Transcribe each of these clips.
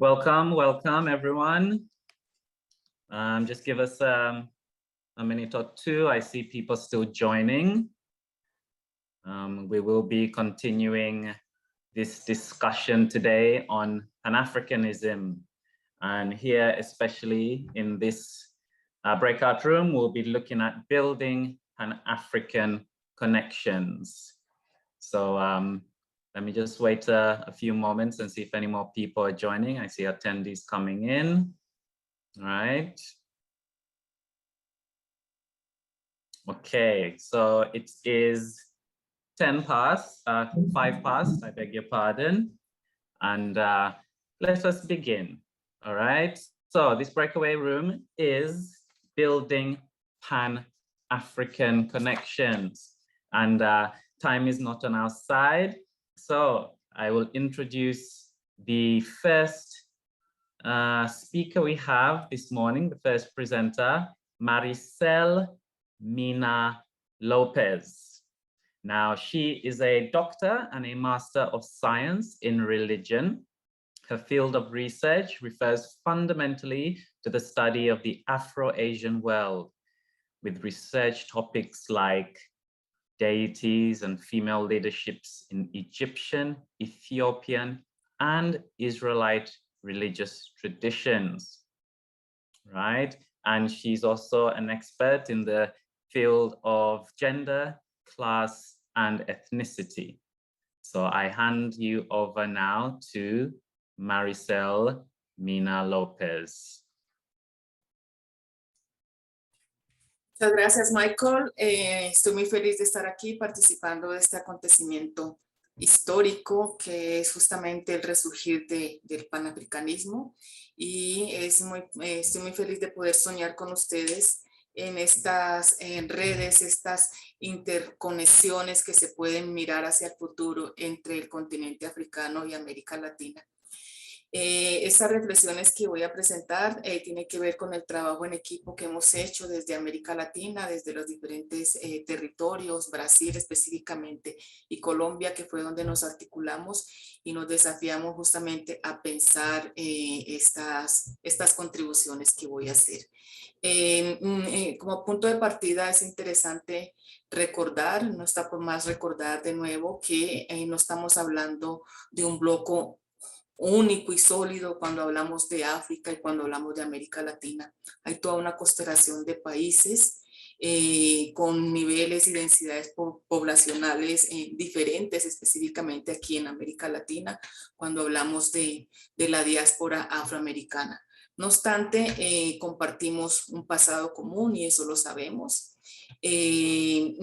Welcome, welcome everyone. Just give us a minute or two. I see people still joining. We will be continuing this discussion today on Pan-Africanism. And here, especially in this breakout room, we'll be looking at building Pan-African connections. So let me just wait a few moments and see if any more people are joining. I see attendees coming in. All right. Okay, so it is 5 past, I beg your pardon. And let us begin. All right. So this breakaway room is building Pan-African connections. And time is not on our side. So I will introduce the first speaker we have this morning, the first presenter, Maricel Mina Lopez. Now, she is a doctor and a master of science in religion. Her field of research refers fundamentally to the study of the Afro-Asian world, with research topics like deities and female leaderships in Egyptian, Ethiopian, and Israelite religious traditions, right? And she's also an expert in the field of gender, class, and ethnicity. So I hand you over now to Maricel Mina Lopez. Muchas gracias, Michael. Estoy muy feliz de estar aquí participando de este acontecimiento histórico que es justamente el resurgir del panafricanismo y estoy muy feliz de poder soñar con ustedes en estas redes, estas interconexiones que se pueden mirar hacia el futuro entre el continente africano y América Latina. Estas reflexiones que voy a presentar tienen que ver con el trabajo en equipo que hemos hecho desde América Latina, desde los diferentes territorios, Brasil específicamente y Colombia, que fue donde nos articulamos y nos desafiamos justamente a pensar estas contribuciones que voy a hacer. Como punto de partida es interesante recordar, no está por más recordar de nuevo que no estamos hablando de un bloque único y sólido cuando hablamos de África y cuando hablamos de América Latina. Hay toda una constelación de países con niveles y densidades poblacionales diferentes, específicamente aquí en América Latina, cuando hablamos de la diáspora afroamericana. No obstante, compartimos un pasado común y eso lo sabemos. Y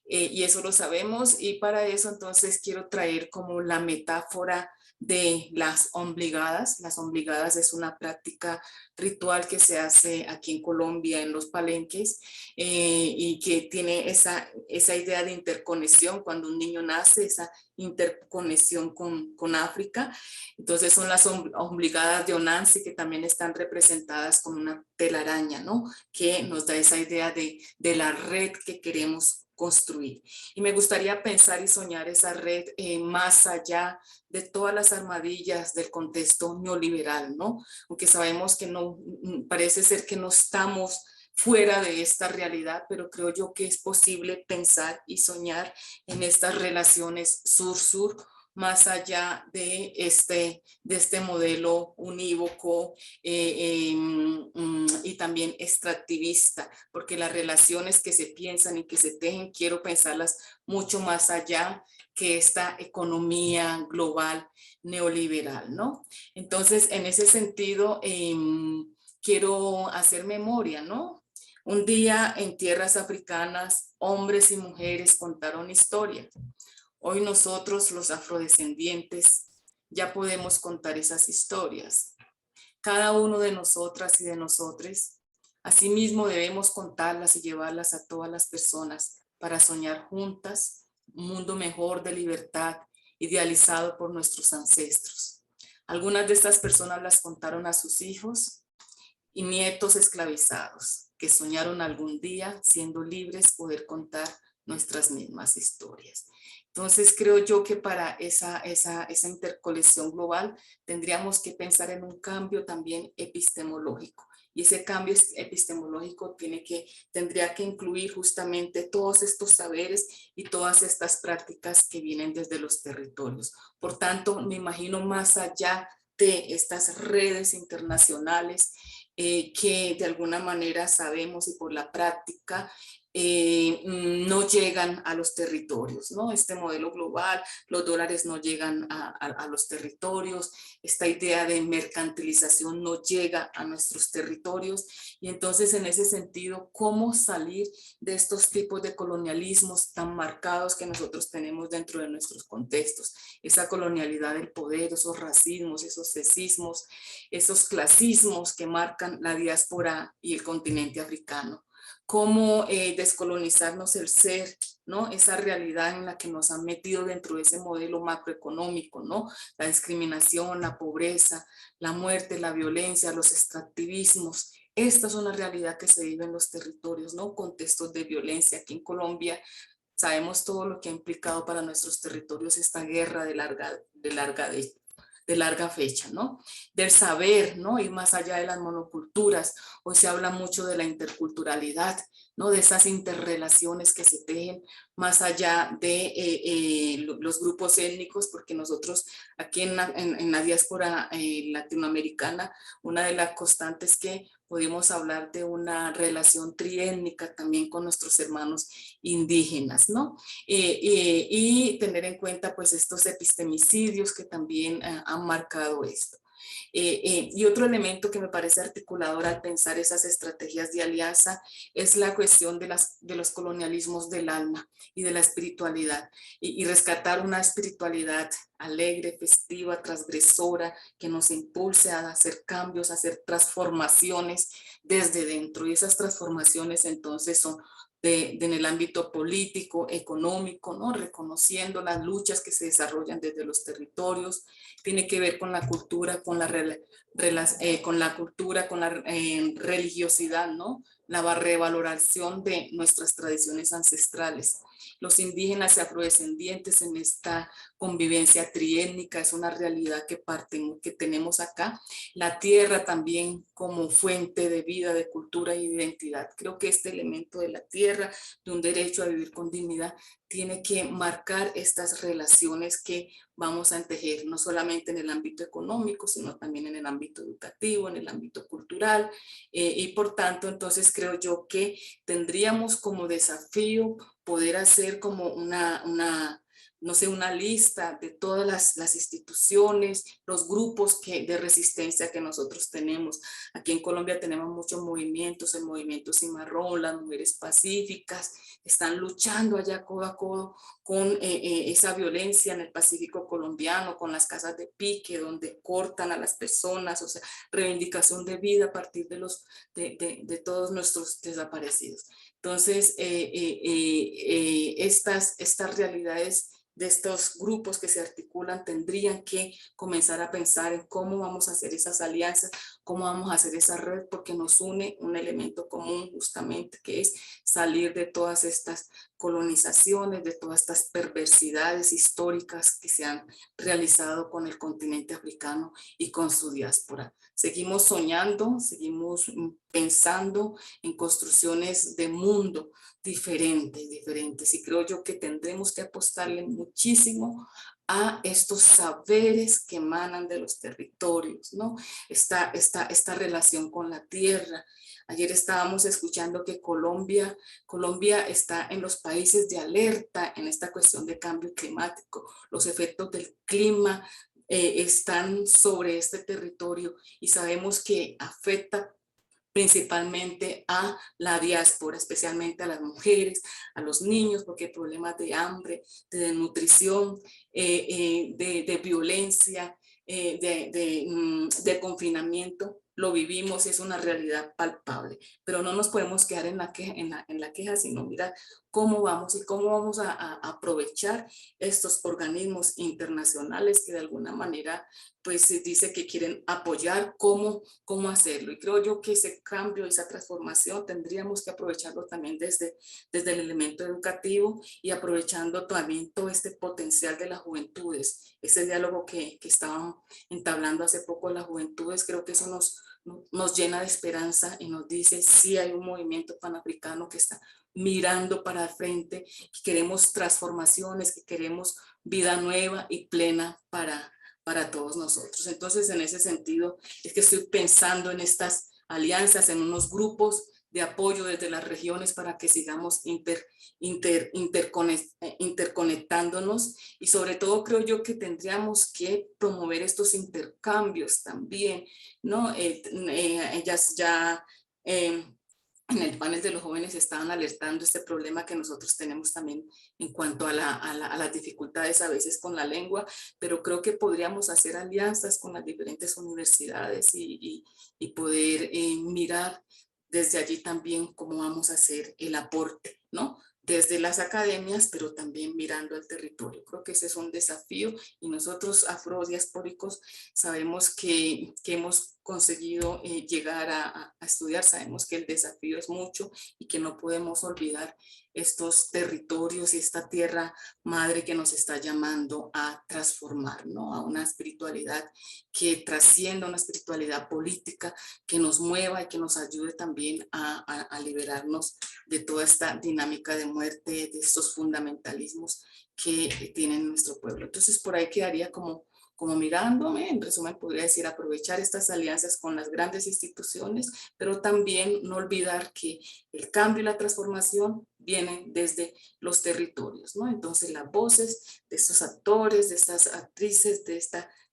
eso lo sabemos, y para eso entonces quiero traer como la metáfora de las ombligadas. Las ombligadas es una práctica ritual que se hace aquí en Colombia en los palenques y que tiene esa idea de interconexión cuando un niño nace, esa interconexión con África. Entonces son las ombligadas de Onansi, que también están representadas con una telaraña, ¿no? Que nos da esa idea de la red que queremos construir. Y me gustaría pensar y soñar esa red más allá de todas las armadillas del contexto neoliberal, ¿no? Aunque sabemos que no, parece ser que no estamos fuera de esta realidad, pero creo yo que es posible pensar y soñar en estas relaciones sur-sur, más allá de este modelo unívoco y también extractivista, porque las relaciones que se piensan y que se tejen, quiero pensarlas mucho más allá que esta economía global neoliberal, ¿no? Entonces, en ese sentido, quiero hacer memoria, ¿no? Un día en tierras africanas, hombres y mujeres contaron historia. Hoy nosotros, los afrodescendientes, ya podemos contar esas historias. Cada uno de nosotras y de nosotros, asimismo debemos contarlas y llevarlas a todas las personas para soñar juntas un mundo mejor de libertad idealizado por nuestros ancestros. Algunas de estas personas las contaron a sus hijos y nietos esclavizados, que soñaron algún día, siendo libres, poder contar nuestras mismas historias. Entonces creo yo que para esa intercolección global tendríamos que pensar en un cambio también epistemológico. Y ese cambio epistemológico tendría que incluir justamente todos estos saberes y todas estas prácticas que vienen desde los territorios. Por tanto, me imagino más allá de estas redes internacionales que de alguna manera sabemos y por la práctica no llegan a los territorios, ¿no? Este modelo global, los dólares no llegan a los territorios, esta idea de mercantilización no llega a nuestros territorios y entonces en ese sentido, ¿cómo salir de estos tipos de colonialismos tan marcados que nosotros tenemos dentro de nuestros contextos? Esa colonialidad del poder, esos racismos, esos sexismos, esos clasismos que marcan la diáspora y el continente africano. Cómo descolonizarnos el ser, ¿no? Esa realidad en la que nos han metido dentro de ese modelo macroeconómico, ¿no? La discriminación, la pobreza, la muerte, la violencia, los extractivismos. Esta es una realidad que se vive en los territorios, ¿no? Contextos de violencia. Aquí en Colombia sabemos todo lo que ha implicado para nuestros territorios esta guerra de larga fecha, ¿no? Del saber, ¿no? Ir más allá de las monoculturas. Hoy se habla mucho de la interculturalidad, ¿no? De esas interrelaciones que se tejen más allá de los grupos étnicos, porque nosotros aquí en la diáspora latinoamericana, una de las constantes que podemos hablar de relación triétnica también con nuestros hermanos indígenas, ¿no? Y tener en cuenta pues estos epistemicidios que también han marcado esto. Y otro elemento que me parece articulador al pensar esas estrategias de alianza es la cuestión de los colonialismos del alma y de la espiritualidad y rescatar una espiritualidad alegre, festiva, transgresora, que nos impulse a hacer cambios, a hacer transformaciones desde dentro. Y esas transformaciones entonces son en el ámbito político, económico, ¿no? Reconociendo las luchas que se desarrollan desde los territorios, tiene que ver con la cultura, con la religiosidad, ¿no? La revaloración de nuestras tradiciones ancestrales. Los indígenas y afrodescendientes en esta convivencia triétnica es una realidad que tenemos acá. La tierra también como fuente de vida, de cultura y de identidad. Creo que este elemento de la tierra, de un derecho a vivir con dignidad, tiene que marcar estas relaciones que vamos a tejer, no solamente en el ámbito económico, sino también en el ámbito educativo, en el ámbito cultural, y por tanto, entonces creo yo que tendríamos como desafío poder hacer como no sé, una lista de todas las instituciones, los grupos de resistencia que nosotros tenemos. Aquí en Colombia tenemos muchos movimientos, el movimiento Cimarrón, las mujeres pacíficas, están luchando allá codo a codo con esa violencia en el Pacífico colombiano, con las casas de pique, donde cortan a las personas, o sea, reivindicación de vida a partir de todos nuestros desaparecidos. Entonces, estas realidades de estos grupos que se articulan tendrían que comenzar a pensar en cómo vamos a hacer esas alianzas, cómo vamos a hacer esa red, porque nos une un elemento común justamente, que es salir de todas estas colonizaciones, de todas estas perversidades históricas que se han realizado con el continente africano y con su diáspora. Seguimos soñando, seguimos pensando en construcciones de mundo diferentes. Y creo yo que tendremos que apostarle muchísimo a estos saberes que emanan de los territorios, ¿no? Esta relación con la tierra. Ayer estábamos escuchando que Colombia está en los países de alerta en esta cuestión de cambio climático. Los efectos del clima están sobre este territorio y sabemos que afecta principalmente a la diáspora, especialmente a las mujeres, a los niños, porque hay problemas de hambre, de desnutrición, de violencia, de confinamiento. lo vivimos, es una realidad palpable, pero no nos podemos quedar en la queja, sino mirar cómo vamos y cómo vamos a aprovechar estos organismos internacionales que de alguna manera pues se dice que quieren apoyar cómo hacerlo. Y creo yo que ese cambio, esa transformación tendríamos que aprovecharlo también desde el elemento educativo y aprovechando también todo este potencial de las juventudes. Ese diálogo que estaban entablando hace poco las juventudes, creo que eso nos llena de esperanza y nos dice sí hay un movimiento panafricano que está mirando para el frente, que queremos transformaciones, que queremos vida nueva y plena para todos nosotros. Entonces, en ese sentido, es que estoy pensando en estas alianzas, en unos grupos de apoyo desde las regiones para que sigamos interconectándonos y sobre todo creo yo que tendríamos que promover estos intercambios también, ¿no? Ellas ya en el panel de los jóvenes estaban alertando este problema que nosotros tenemos también en cuanto a las dificultades a veces con la lengua, pero creo que podríamos hacer alianzas con las diferentes universidades y poder mirar desde allí también cómo vamos a hacer el aporte, ¿no? Desde las academias, pero también mirando al territorio. Creo que ese es un desafío y nosotros afrodiaspóricos sabemos que hemos conseguido llegar a estudiar, sabemos que el desafío es mucho y que no podemos olvidar estos territorios y esta tierra madre que nos está llamando a transformar, ¿no? A una espiritualidad que trascienda, una espiritualidad política que nos mueva y que nos ayude también a liberarnos de toda esta dinámica de muerte, de estos fundamentalismos que tiene nuestro pueblo. Entonces por ahí quedaría como mirándome, en resumen podría decir aprovechar estas alianzas con las grandes instituciones, pero también no olvidar que el cambio y la transformación vienen desde los territorios, ¿no? Entonces las voces de estos actores, de estas actrices, de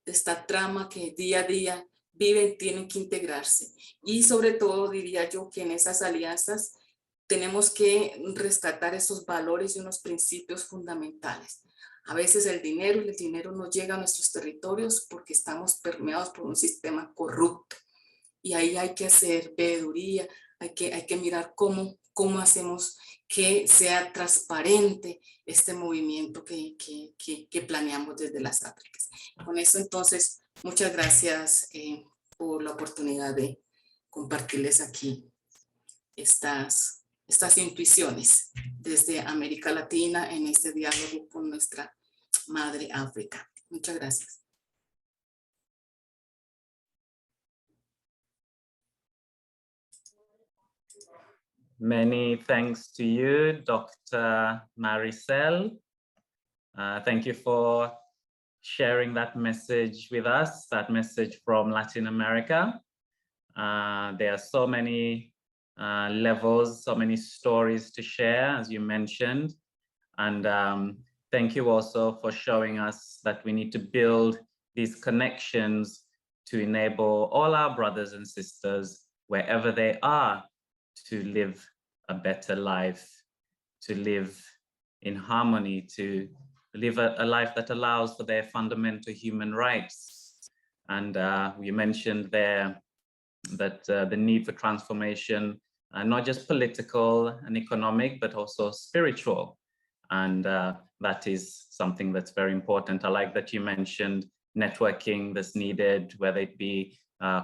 esta trama que día a día viven, tienen que integrarse. Y sobre todo diría yo que en esas alianzas tenemos que rescatar esos valores y unos principios fundamentales. A veces el dinero no llega a nuestros territorios porque estamos permeados por un sistema corrupto. Y ahí hay que hacer veeduría, hay que mirar cómo hacemos que sea transparente este movimiento que planeamos desde las Áfricas. Con eso entonces, muchas gracias por la oportunidad de compartirles aquí estas intuiciones desde América Latina en este diálogo con nuestra madre África. Muchas gracias. Many thanks to you, Dr. Maricel. Thank you for sharing that message with us, that message from Latin America. There are so many levels, so many stories to share, as you mentioned. And thank you also for showing us that we need to build these connections to enable all our brothers and sisters, wherever they are, to live a better life, to live in harmony, to live a life that allows for their fundamental human rights. And we mentioned there that the need for transformation, not just political and economic, but also spiritual. And that is something that's very important. I like that you mentioned networking that's needed, whether it be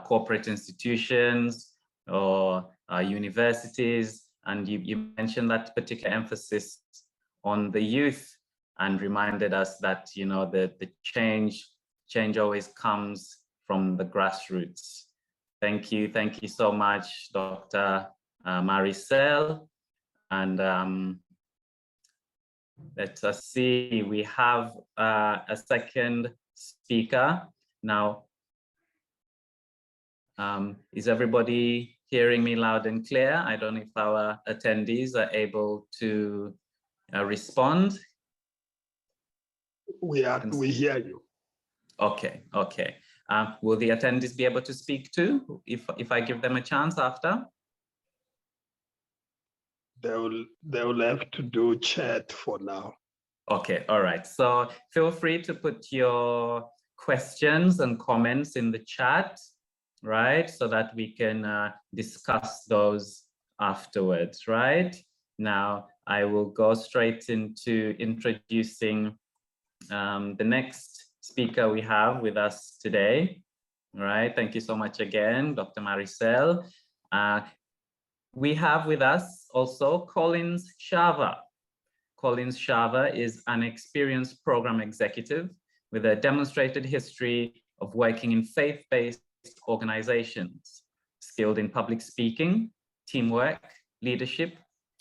corporate institutions or universities. And you mentioned that particular emphasis on the youth and reminded us that, you know, the change always comes from the grassroots. Thank you so much, Dr. Maricel. And let us see, we have a second speaker. Now, is everybody hearing me loud and clear? I don't know if our attendees are able to respond. We hear you. Okay. Will the attendees be able to speak too, if I give them a chance after? They will have to do chat for now. Okay, all right. So feel free to put your questions and comments in the chat. right? So that we can discuss those afterwards, right? Now, I will go straight into introducing the next speaker we have with us today. All right, thank you so much again, Dr. Maricel. We have with us also Collins Shava. Collins Shava is an experienced program executive with a demonstrated history of working in faith-based organizations, skilled in public speaking, teamwork, leadership,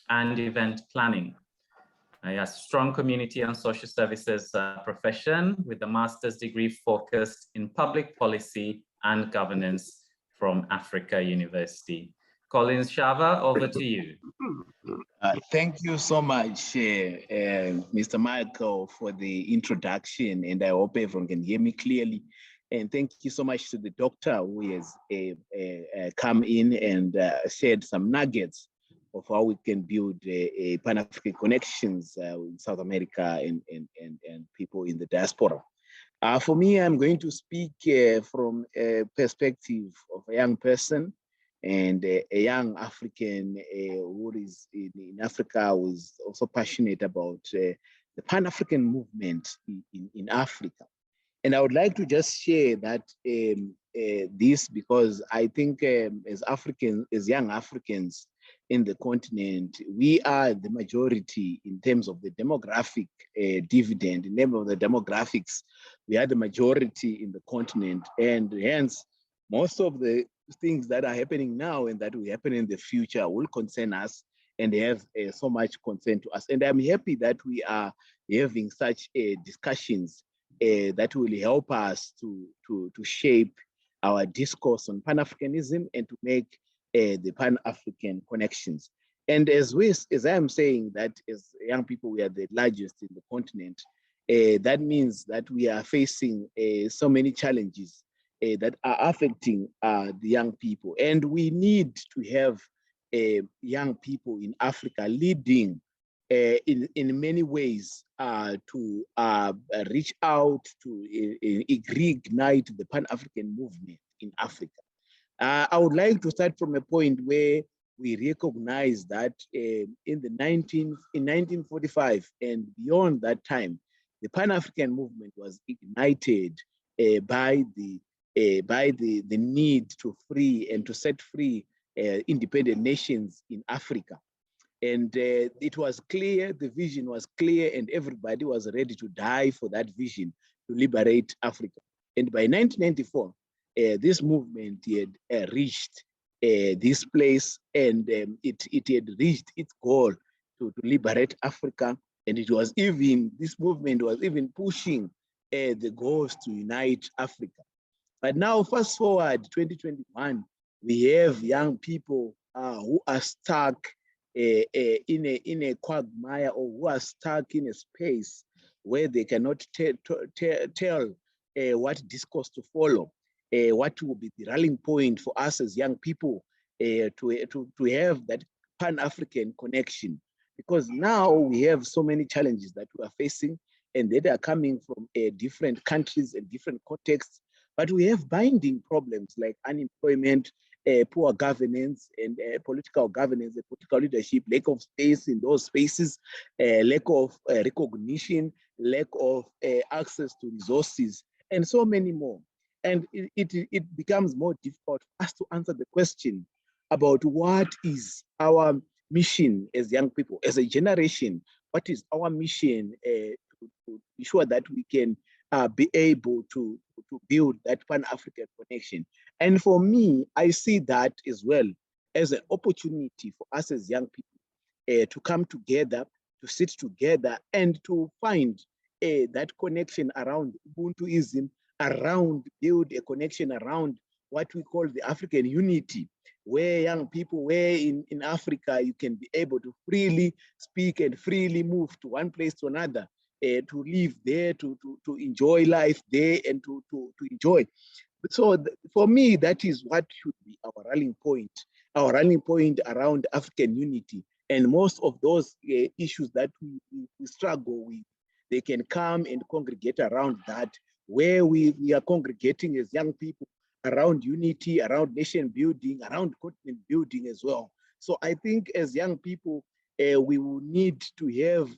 and event planning. He has strong community and social services profession with a master's degree focused in public policy and governance from Africa University. Collins Shava, over to you. Thank you so much, Mr. Michael, for the introduction, and I hope everyone can hear me clearly. And thank you so much to the doctor who has come in and shared some nuggets of how we can build a Pan-African connections with South America and people in the diaspora. For me, I'm going to speak from a perspective of a young person and a young African who is in Africa, who is also passionate about the Pan-African movement in Africa. And I would like to just share that this because I think as Africans, as young Africans in the continent, we are the majority in terms of the demographic dividend. In terms of the demographics, we are the majority in the continent, and hence most of the things that are happening now and that will happen in the future will concern us and have so much concern to us. And I'm happy that we are having such discussions that will help us to shape our discourse on Pan-Africanism and to make the Pan-African connections. And as I am saying that as young people, we are the largest in the continent, that means that we are facing so many challenges that are affecting the young people. And we need to have young people in Africa leading in many ways to reach out to reignite the Pan-African movement in Africa. I would like to start from a point where we recognize that in 1945 and beyond that time, the Pan-African movement was ignited by the need to free and to set free independent nations in Africa. And it was clear, the vision was clear, and everybody was ready to die for that vision to liberate Africa. And by 1994, this movement had reached this place, and it had reached its goal to liberate Africa. And it was even, this movement was even pushing the goals to unite Africa. But now, fast forward 2021, we have young people who are stuck in a quagmire, or who are stuck in a space where they cannot tell what discourse to follow, what will be the rallying point for us as young people to have that Pan-African connection. Because now we have so many challenges that we are facing, and they are coming from different countries and different contexts. But we have binding problems like unemployment, poor governance and political governance, and political leadership, lack of space in those spaces, lack of recognition, lack of access to resources, and so many more. And it becomes more difficult for us to answer the question about what is our mission as young people, as a generation. What is our mission to be sure that we can be able to build that Pan-African connection? And for me, I see that as well as an opportunity for us as young people to come together, to sit together, and to find that connection around Ubuntuism, around build a connection around what we call the African unity, where young people, where in Africa you can be able to freely speak and freely move to one place to another, to live there, to enjoy life there, and to enjoy. So for me, that is what should be our rallying point around African unity. And most of those issues that we struggle with, they can come and congregate around that, where we are congregating as young people around unity, around nation building, around continent building as well. So I think as young people, we will need to have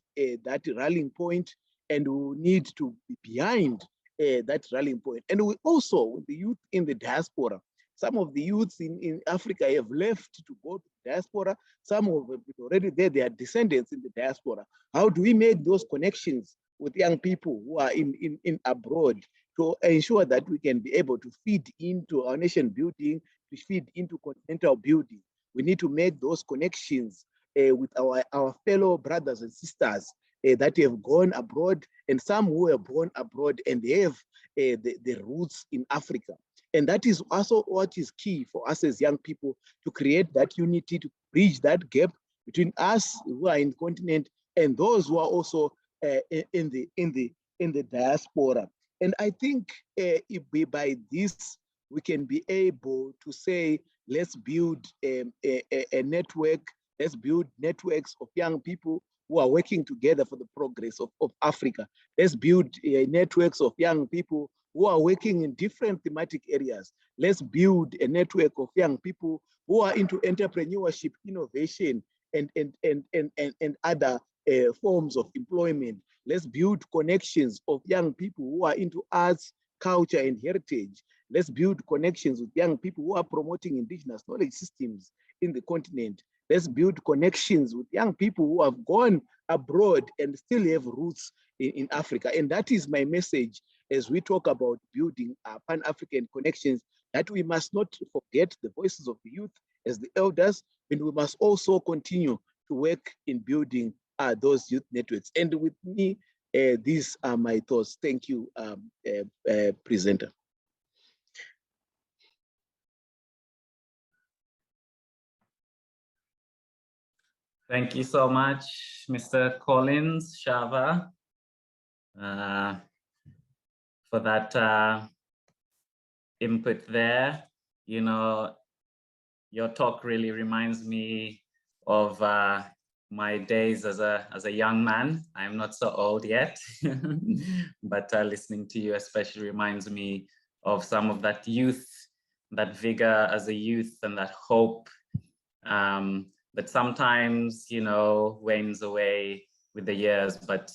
that rallying point, and we will need to be behind that rallying point. And we also, with the youth in the diaspora, some of the youths in Africa have left to go to the diaspora. Some of them already there, they are descendants in the diaspora. How do we make those connections with young people who are in abroad to ensure that we can be able to feed into our nation building, to feed into continental building? We need to make those connections with our fellow brothers and sisters that have gone abroad, and some who were born abroad and they have the roots in Africa. And that is also what is key for us as young people, to create that unity, to bridge that gap between us who are in the continent and those who are also in the diaspora. And I think if we, by this, we can be able to say, let's build a network, let's build networks of young people who are working together for the progress of Africa. Let's build networks of young people who are working in different thematic areas. Let's build a network of young people who are into entrepreneurship, innovation, and other forms of employment. Let's build connections of young people who are into arts, culture, and heritage. Let's build connections with young people who are promoting indigenous knowledge systems in the continent. Let's build connections with young people who have gone abroad and still have roots in Africa. And that is my message as we talk about building Pan-African connections, that we must not forget the voices of the youth as the elders, and we must also continue to work in building those youth networks. And with me, these are my thoughts. Thank you, presenter. Thank you so much, Mr. Collins Shava, for that input there. Your talk really reminds me of my days as a young man. I'm not so old yet, but listening to you especially reminds me of some of that youth, that vigor as a youth, and that hope that sometimes, wanes away with the years. But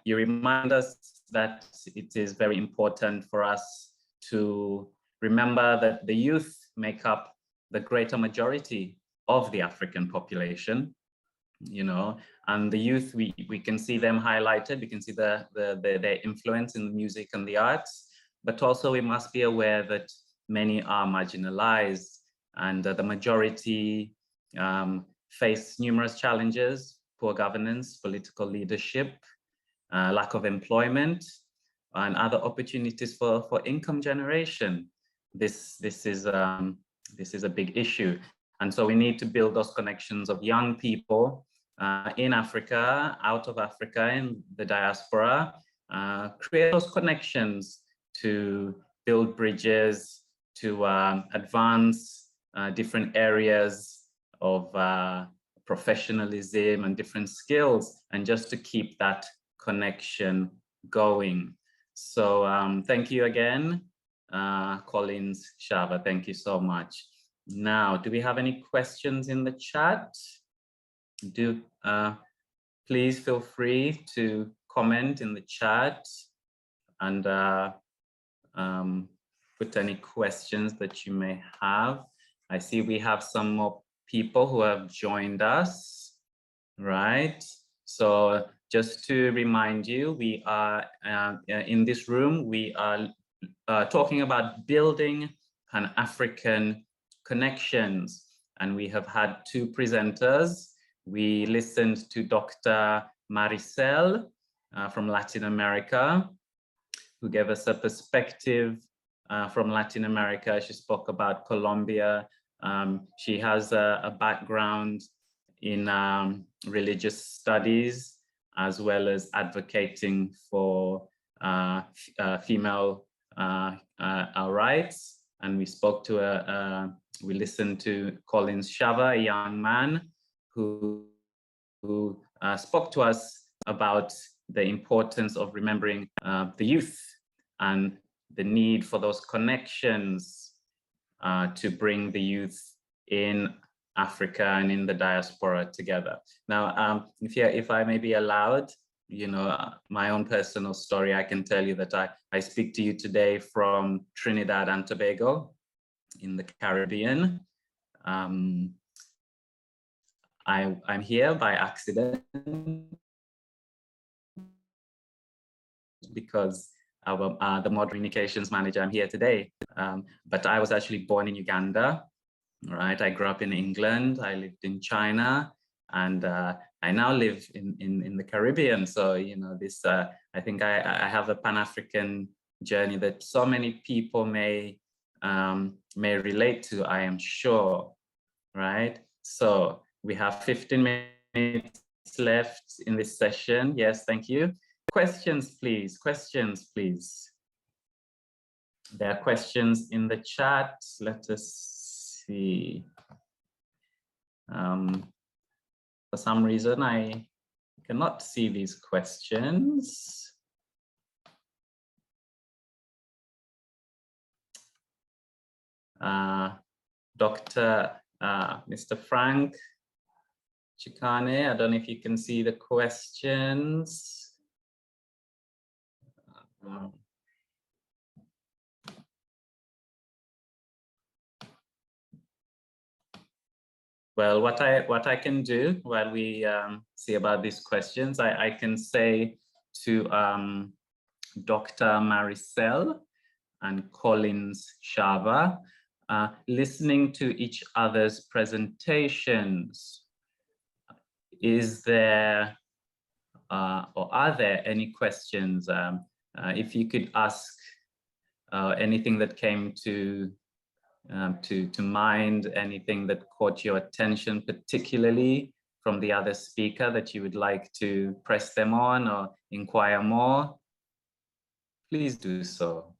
you remind us that it is very important for us to remember that the youth make up the greater majority of the African population, and the youth, we can see them highlighted, we can see their influence in the music and the arts, but also we must be aware that many are marginalized, and the majority face numerous challenges: poor governance, political leadership, lack of employment, and other opportunities for income generation. This is a big issue. And so we need to build those connections of young people in Africa, out of Africa, in the diaspora, create those connections to build bridges, to advance different areas of professionalism and different skills, and just to keep that connection going. So thank you again, Collins Shava, thank you so much. Now, do we have any questions in the chat? Please feel free to comment in the chat and put any questions that you may have. I see we have some more people who have joined us, right? So just to remind you, we are in this room, we are talking about building Pan-African connections, and we have had two presenters. We listened to Dr. Maricel from Latin America, who gave us a perspective from Latin America. She spoke about Colombia. She has a background in religious studies, as well as advocating for female rights. And we spoke to we listened to Collins Shava, a young man who spoke to us about the importance of remembering the youth and the need for those connections to bring the youth in Africa and in the diaspora together. Now, if I may be allowed, you know, my own personal story, I can tell you that I speak to you today from Trinidad and Tobago in the Caribbean. I'm here by accident because the Mod Communications Manager, I'm here today. But I was actually born in Uganda, right? I grew up in England, I lived in China, and I now live in the Caribbean. So, you know, this, I think I have a Pan-African journey that so many people may relate to, I am sure, right? So we have 15 minutes left in this session. Yes, thank you. Questions, please. Questions, please. There are questions in the chat. Let us see. For some reason, I cannot see these questions. Mr. Frank Chikane, I don't know if you can see the questions. Well, what I can do while we see about these questions, I can say to Dr. Maricel and Collins Shava, listening to each other's presentations, is there or are there any questions? If you could ask anything that came to mind, anything that caught your attention particularly from the other speaker that you would like to press them on or inquire more, please do so.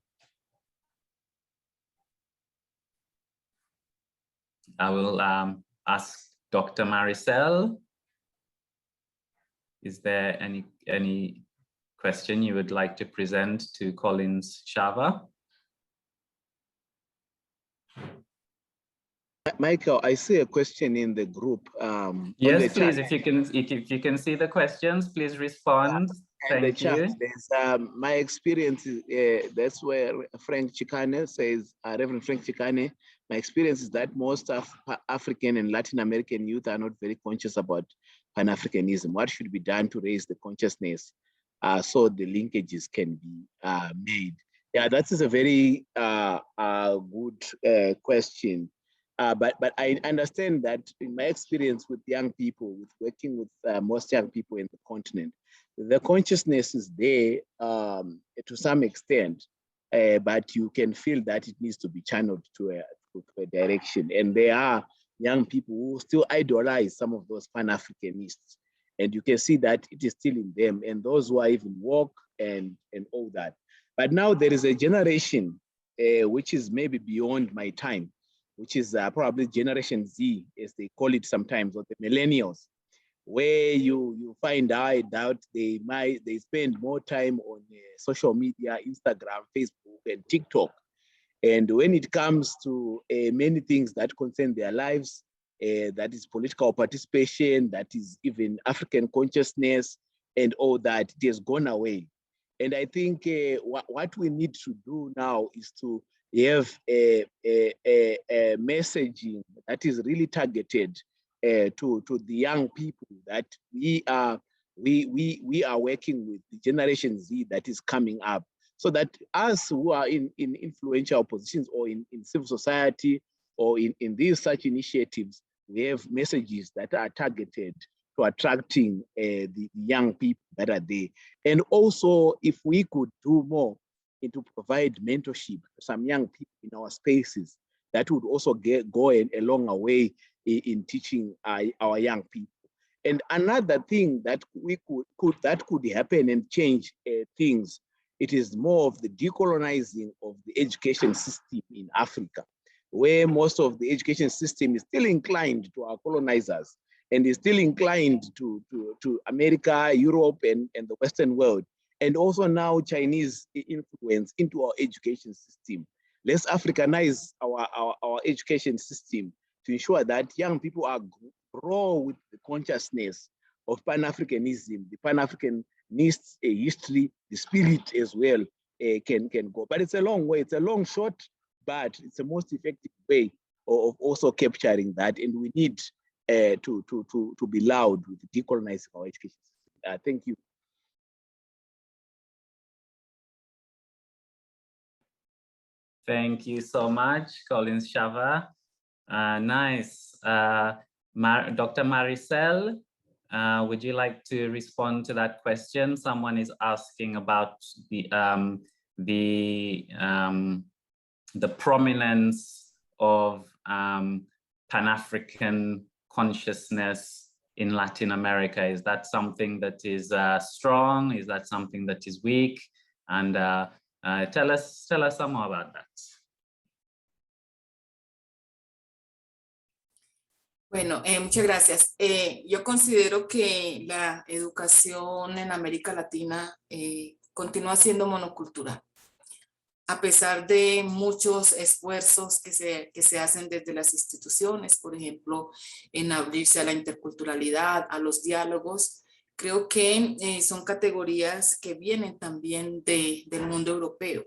I will ask Dr. Maricel, is there any question you would like to present to Collins Shava? Michael, I see a question in the group. Yes, please, if you can see the questions, please respond. Thank you. There's, my experience is, that's where Frank Chikane says, Reverend Frank Chikane, my experience is that most of African and Latin American youth are not very conscious about Pan-Africanism. What should be done to raise the consciousness so the linkages can be made? Yeah, that is a very good question. But I understand that in my experience with young people, with working with most young people in the continent, the consciousness is there to some extent, but you can feel that it needs to be channeled to a direction. And there are young people who still idolize some of those Pan-Africanists. And you can see that it is still in them, and those who are even woke and all that. But now there is a generation which is maybe beyond my time, which is probably Generation Z, as they call it sometimes, or the millennials, where you find out they spend more time on social media, Instagram, Facebook, and TikTok. And when it comes to many things that concern their lives, that is political participation, that is even African consciousness, and all that, it has gone away. And I think what we need to do now is to have a messaging that is really targeted to the young people, that we are working with the Generation Z that is coming up, so that us who are in influential positions or in civil society or in these such initiatives, we have messages that are targeted to attracting the young people that are there. And also, if we could do more to provide mentorship to some young people in our spaces, that would also go a long way in teaching our young people. And another thing that could happen and change things, it is more of the decolonizing of the education system in Africa, where most of the education system is still inclined to our colonizers and is still inclined to America, Europe, and the Western world. and also now Chinese influence into our education system. Let's Africanize our education system to ensure that young people are grow with the consciousness of Pan-Africanism, the Pan-Africanist history, the spirit as well can go. But it's a long way, it's a long shot, but it's the most effective way of also capturing that. And we need to be loud with decolonizing our education system. Thank you. Thank you so much, Collins Shava. Nice. Dr. Maricel, would you like to respond to that question? Someone is asking about the prominence of Pan-African consciousness in Latin America. Is that something that is strong? Is that something that is weak? And tell us some more about that. Bueno, muchas gracias. Yo considero que la educación en América Latina continúa siendo monocultural. A pesar de muchos esfuerzos que se hacen desde las instituciones, por ejemplo, en abrirse a la interculturalidad, a los diálogos, creo que son categorías que vienen también del mundo europeo.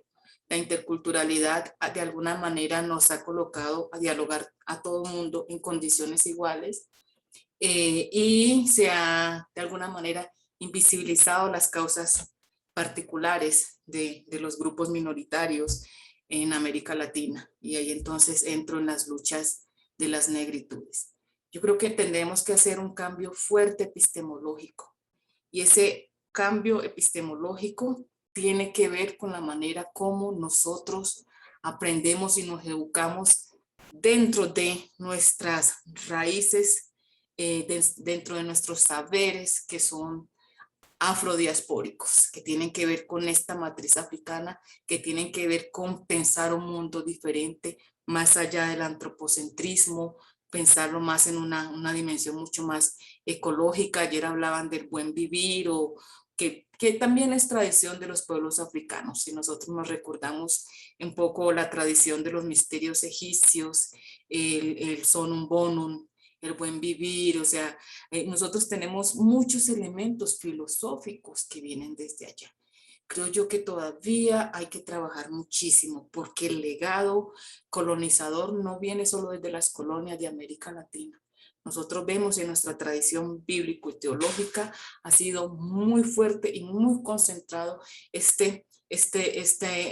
La interculturalidad de alguna manera nos ha colocado a dialogar a todo el mundo en condiciones iguales y se ha de alguna manera invisibilizado las causas particulares de los grupos minoritarios en América Latina. Y ahí entonces entro en las luchas de las negritudes. Yo creo que tendremos que hacer un cambio fuerte epistemológico. Y ese cambio epistemológico tiene que ver con la manera como nosotros aprendemos y nos educamos dentro de nuestras raíces, dentro de nuestros saberes que son afrodiaspóricos, que tienen que ver con esta matriz africana, que tienen que ver con pensar un mundo diferente, más allá del antropocentrismo, pensarlo más en una dimensión mucho más ecológica. Ayer hablaban del buen vivir o que también es tradición de los pueblos africanos. Si nosotros nos recordamos un poco la tradición de los misterios egipcios, el sonum bonum, el buen vivir, o sea, nosotros tenemos muchos elementos filosóficos que vienen desde allá. Creo yo que todavía hay que trabajar muchísimo porque el legado colonizador no viene solo desde las colonias de América Latina. Nosotros vemos en nuestra tradición bíblico y teológica ha sido muy fuerte y muy concentrado este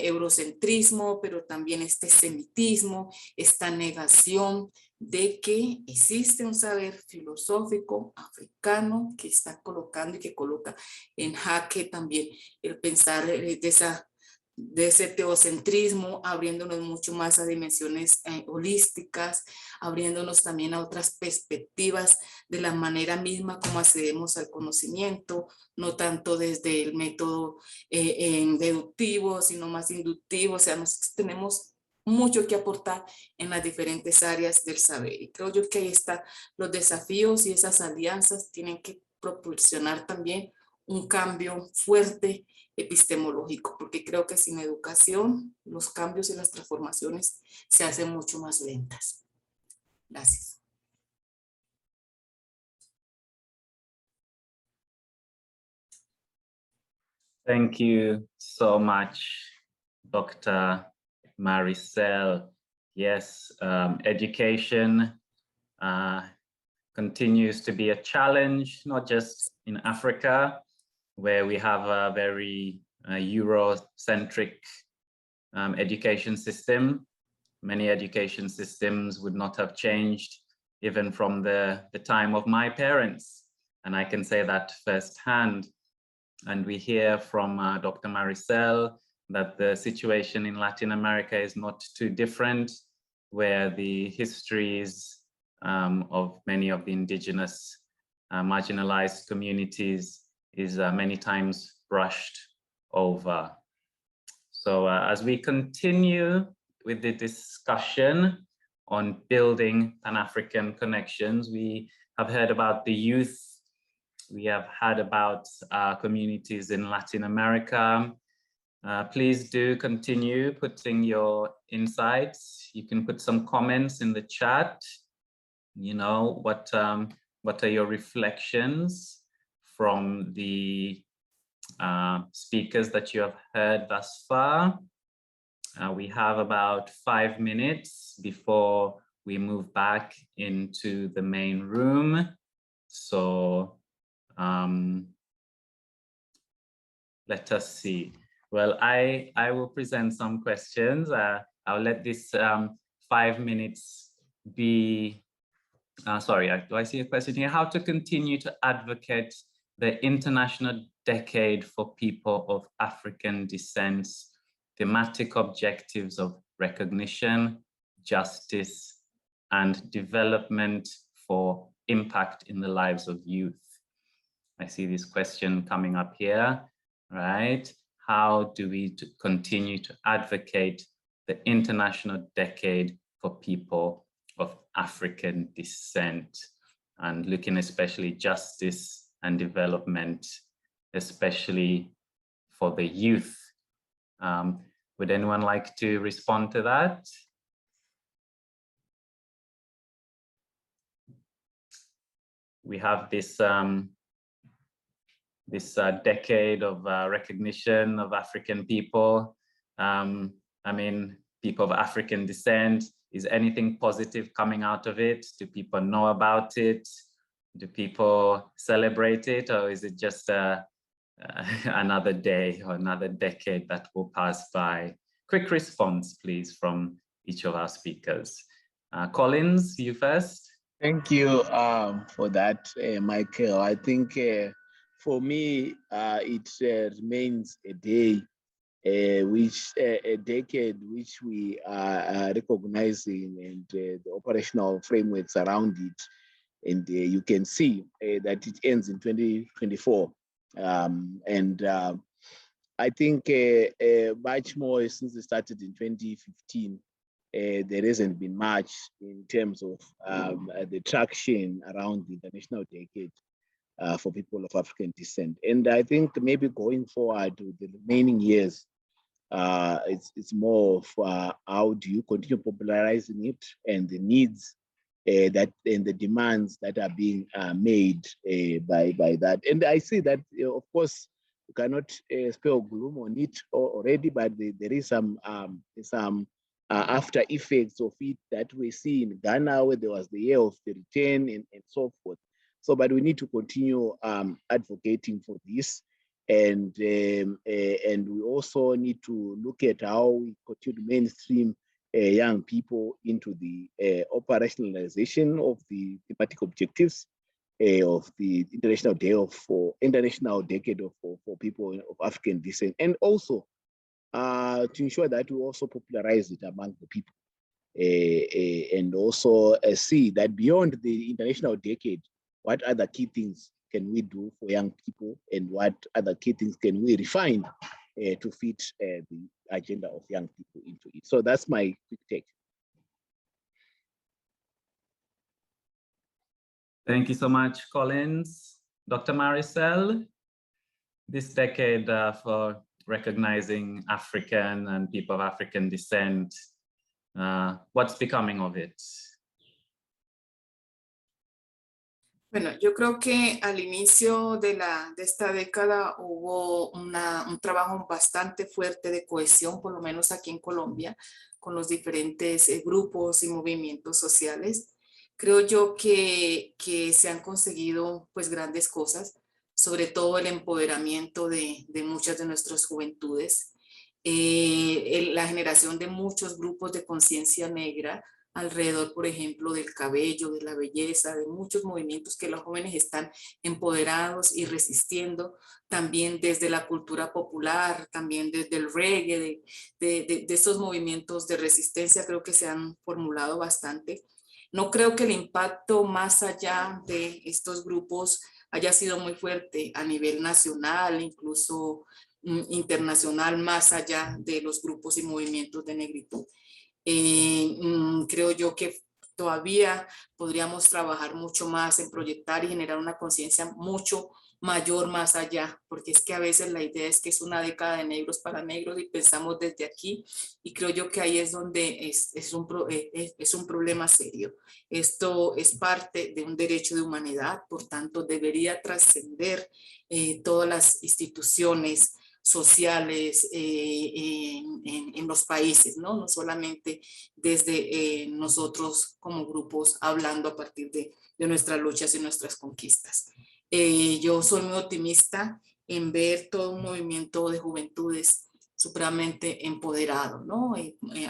eurocentrismo, pero también este semitismo, esta negación de que existe un saber filosófico africano que está colocando y que coloca en jaque también el pensar de ese teocentrismo, abriéndonos mucho más a dimensiones holísticas, abriéndonos también a otras perspectivas de la manera misma como accedemos al conocimiento, no tanto desde el método deductivo, sino más inductivo. O sea, nosotros tenemos mucho que aportar en las diferentes áreas del saber. Y creo yo que ahí están los desafíos y esas alianzas tienen que proporcionar también un cambio fuerte epistemológico, porque creo que sin educación los cambios y las transformaciones se hacen mucho más lentas. Gracias. Thank you so much, Dr. Maricel. Yes, education continues to be a challenge, not just in Africa, where we have a very Eurocentric education system. Many education systems would not have changed even from the time of my parents. And I can say that firsthand. And we hear from Dr. Maricel that the situation in Latin America is not too different, where the histories of many of the indigenous marginalized communities is many times brushed over. So as we continue with the discussion on building Pan-African connections, we have heard about the youth We have heard about communities in Latin America. Please do continue putting your insights. You can put some comments in the chat. You know, what are your reflections from the speakers that you have heard thus far? We have about 5 minutes before we move back into the main room. So let us see. Well, I will present some questions. I'll let this 5 minutes be, sorry, do I see a question here? How to continue to advocate the International Decade for People of African Descent, thematic objectives of recognition, justice, and development for impact in the lives of youth. I see this question coming up here, right? How do we continue to advocate the International Decade for People of African Descent, and looking especially justice and development, especially for the youth? Would anyone like to respond to that? We have this decade of recognition of African people. I mean, people of African descent. Is anything positive coming out of it? Do people know about it? Do people celebrate it? Or is it just another day or another decade that will pass by? Quick response, please, from each of our speakers. Collins, you first. Thank you for that, Michael. I think for me, it remains a day, a decade which we are recognizing, and the operational frameworks around it. And you can see that it ends in 2024. I think much more since it started in 2015. There hasn't been much in terms of the traction around the International Decade for people of African descent. And I think maybe going forward with the remaining years, it's more of how do you continue popularizing it, and the needs that and the demands that are being made by that. And I see that, of course, you cannot spell gloom on it already, but there is some after effects of it that we see in Ghana, where there was the year of the return and so forth. So, but we need to continue advocating for this, and we also need to look at how we continue to mainstream young people into the operationalization of the thematic objectives of the International Decade for People of African Descent, and also to ensure that we also popularize it among the people, and also see that beyond the International Decade, what other key things can we do for young people, and what other key things can we refine to fit the agenda of young people into it. So that's my quick take. Thank you so much, Collins. Dr. Maricel, this decade for recognizing African and people of African descent, what's becoming of it? Bueno, yo creo que al inicio de esta década hubo un trabajo bastante fuerte de cohesión, por lo menos aquí en Colombia, con los diferentes grupos y movimientos sociales. Creo yo que se han conseguido pues grandes cosas, sobre todo el empoderamiento de muchas de nuestras juventudes, la generación de muchos grupos de conciencia negra alrededor, por ejemplo, del cabello, de la belleza, de muchos movimientos que los jóvenes están empoderados y resistiendo, también desde la cultura popular, también desde el reggae, de estos movimientos de resistencia creo que se han formulado bastante. No creo que el impacto más allá de estos grupos haya sido muy fuerte a nivel nacional, incluso internacional, más allá de los grupos y movimientos de negritud. Creo yo que Todavía podríamos trabajar mucho más en proyectar y generar una conciencia mucho mayor más allá, porque es que a veces la idea es que es una década de negros para negros y pensamos desde aquí, y creo yo que ahí es donde es un problema serio. Esto es parte de un derecho de humanidad, por tanto debería trascender todas las instituciones sociales en los países, ¿no? No solamente desde nosotros como grupos hablando a partir de nuestras luchas y nuestras conquistas. Yo soy muy optimista en ver todo un movimiento de juventudes supremamente empoderado, ¿no?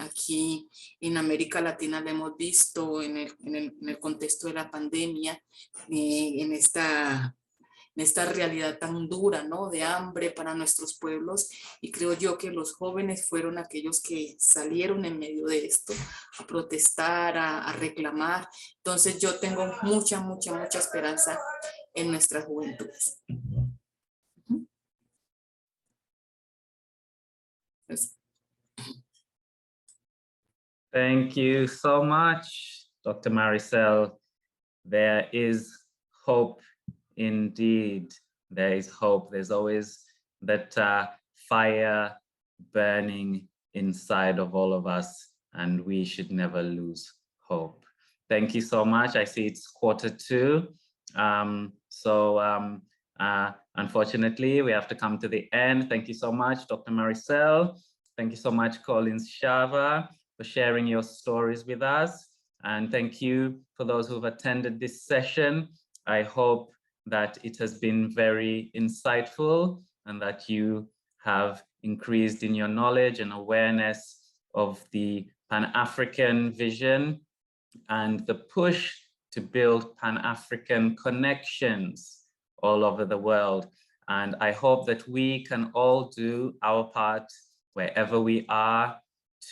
Aquí en América Latina lo hemos visto en el contexto de la pandemia, en esta realidad tan dura, ¿no? De hambre para nuestros pueblos, y creo yo que los jóvenes fueron aquellos que salieron en medio de esto a protestar, a reclamar. Entonces yo tengo mucha esperanza en nuestras juventudes. Thank you so much, Dr. Maricel. There is hope indeed. There is hope. There's always that fire burning inside of all of us, and we should never lose hope. Thank you so much. I see it's 1:45. Unfortunately, we have to come to the end. Thank you so much, Dr. Maricel. Thank you so much, Collins Shava, for sharing your stories with us. And thank you for those who've attended this session. I hope that it has been very insightful and that you have increased in your knowledge and awareness of the Pan-African vision and the push to build Pan-African connections all over the world. And I hope that we can all do our part wherever we are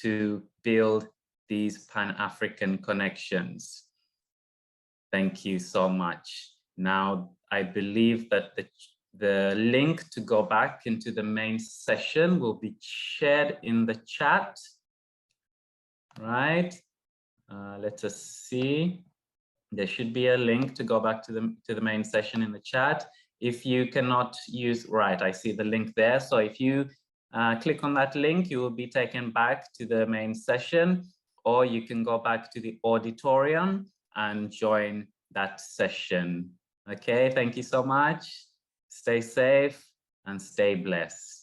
to build these Pan-African connections. Thank you so much. Now, I believe that the link to go back into the main session will be shared in the chat, right? Let us see. There should be a link to go back to the main session in the chat. If you cannot use, right, I see the link there. So if you click on that link, you will be taken back to the main session, or you can go back to the auditorium and join that session. Okay, thank you so much. Stay safe and stay blessed.